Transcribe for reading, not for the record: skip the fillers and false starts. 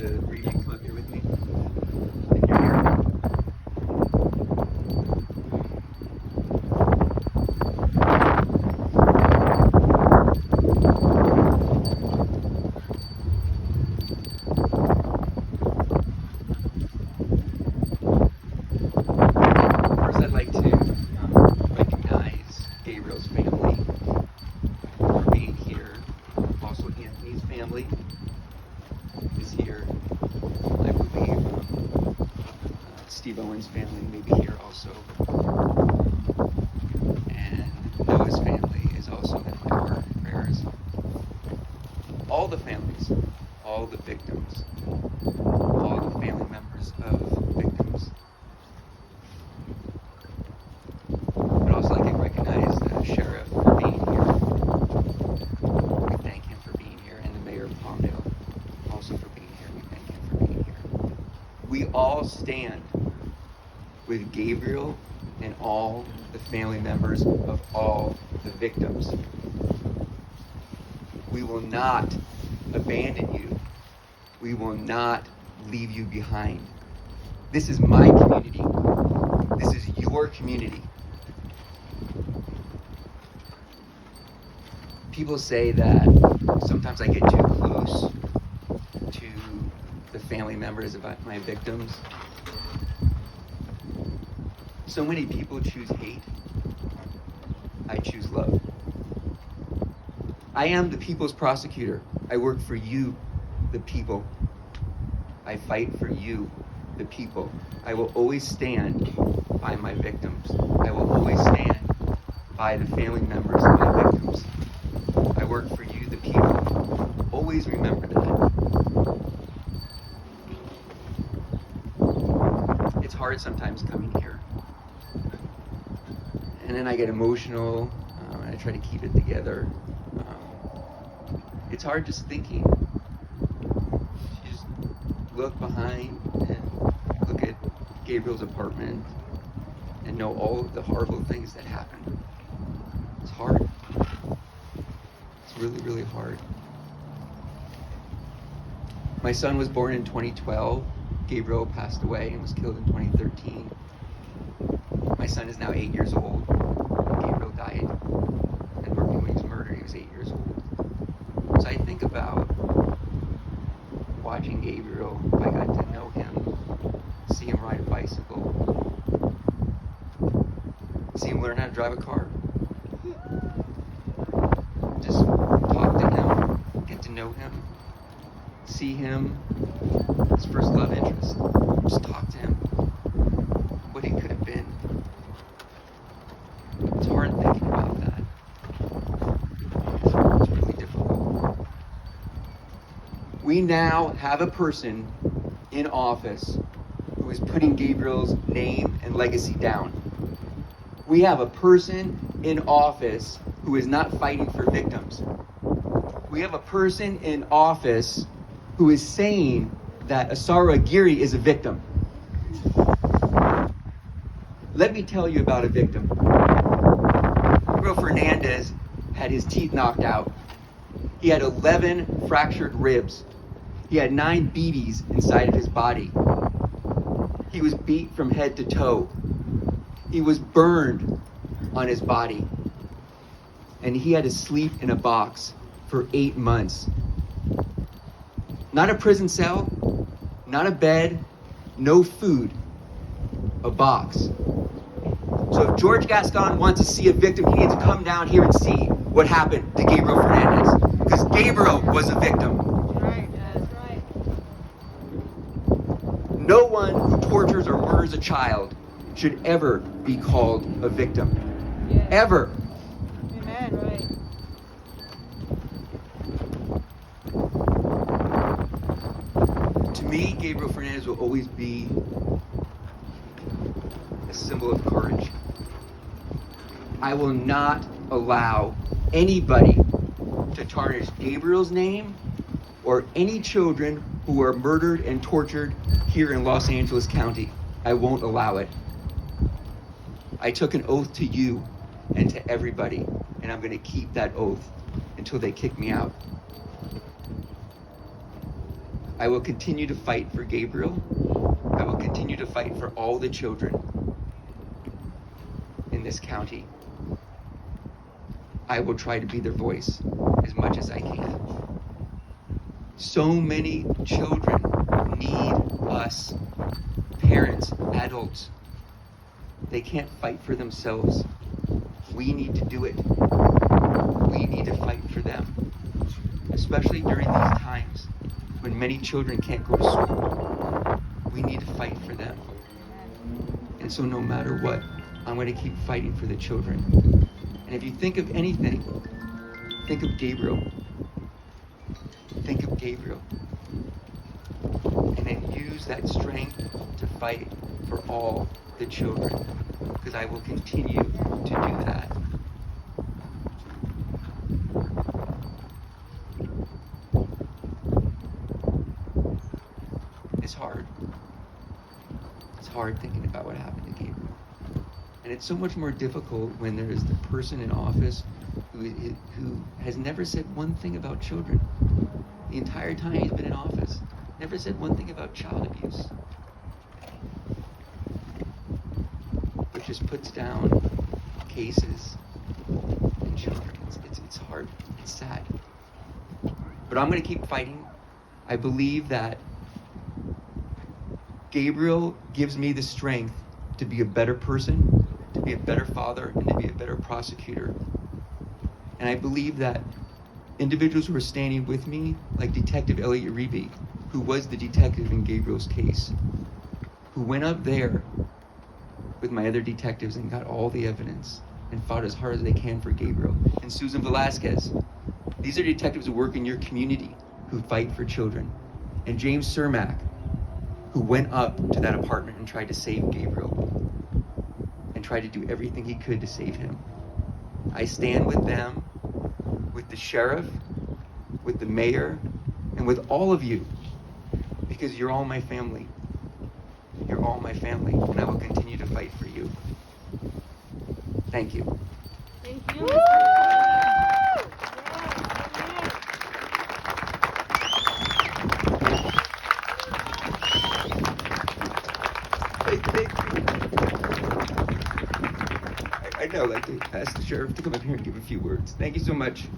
the three of you come up here with me? If you're here. First, I'd like to recognize Gabriel's family for being here. Also, Anthony's family is here. I believe Steve Owen's family may be here also. And Noah's family is also in our prayers. All the families, all the victims, all the family members of victims. I'd also like to recognize the sheriff for being here. We thank him for being here, and the mayor of Palmdale also for being here. We thank him for being here. We all stand with Gabriel and all the family members of all the victims. We will not abandon you. We will not leave you behind. This is my community. This is your community. People say that sometimes I get too close to the family members of my victims. So many people choose hate. I choose love. I am the people's prosecutor. I work for you, the people. I fight for you, the people. I will always stand by my victims. I will always stand by the family members of my victims. I work for you, the people. Always remember that. It's hard sometimes coming here. And then I get emotional, and I try to keep it together. It's hard just thinking. You just look behind and look at Gabriel's apartment and know all of the horrible things that happened. It's hard. It's really, really hard. My son was born in 2012. Gabriel passed away and was killed in 2013. My son is now 8 years old. Gabriel died in Brooklyn when he was murdered. He was 8 years old. So I think about watching Gabriel. I got to know him, see him ride a bicycle, see him learn how to drive a car. Just talk to him, get to know him, see him, his first love interest. Just talk to him, what he could have been. It's hard thinking about that. It's really difficult. We now have a person in office who is putting Gabriel's name and legacy down. We have a person in office who is not fighting for victims. We have a person in office who is saying that Asara Aguirre is a victim. Let me tell you about a victim. Gabriel Fernandez had his teeth knocked out. He had 11 fractured ribs. He had 9 BBs inside of his body. He was beat from head to toe. He was burned on his body. And he had to sleep in a box for 8 months. Not a prison cell, not a bed, no food, a box. So if George Gascon wants to see a victim, he needs to come down here and see what happened to Gabriel Fernandez. Because Gabriel was a victim. Right, that's right. No one who tortures or murders a child should ever be called a victim. Yes. Ever. Amen, right. To me, Gabriel Fernandez will always be a symbol of courage. I will not allow anybody to tarnish Gabriel's name or any children who were murdered and tortured here in Los Angeles County. I won't allow it. I took an oath to you and to everybody, and I'm going to keep that oath until they kick me out. I will continue to fight for Gabriel. I will continue to fight for all the children in this county. I will try to be their voice as much as I can. So many children need us, parents, adults. They can't fight for themselves. We need to do it. We need to fight for them, especially during these times when many children can't go to school. We need to fight for them. And so no matter what, I'm going to keep fighting for the children. And if you think of anything, think of Gabriel. Think of Gabriel. And then use that strength to fight for all the children, because I will continue to do that. It's hard. It's hard thinking about what happened to Gabriel. And it's so much more difficult when there is the person in office who has never said one thing about children. The entire time he's been in office, never said one thing about child abuse. But just puts down cases and children. It's hard. It's sad. But I'm going to keep fighting. I believe that Gabriel gives me the strength to be a better person, to be a better father, and to be a better prosecutor. And I believe that individuals who are standing with me, like Detective Elliot Uribe, who was the detective in Gabriel's case, who went up there with my other detectives and got all the evidence and fought as hard as they can for Gabriel. And Susan Velasquez. These are detectives who work in your community, who fight for children. And James Cermak, who went up to that apartment and tried to save Gabriel and tried to do everything he could to save him. I stand with them, with the sheriff, with the mayor, and with all of you, because you're all my family. You're all my family, and I will continue to fight for you. Thank you. Thank you. I'd now like to ask the sheriff to come up here and give a few words. Thank you so much.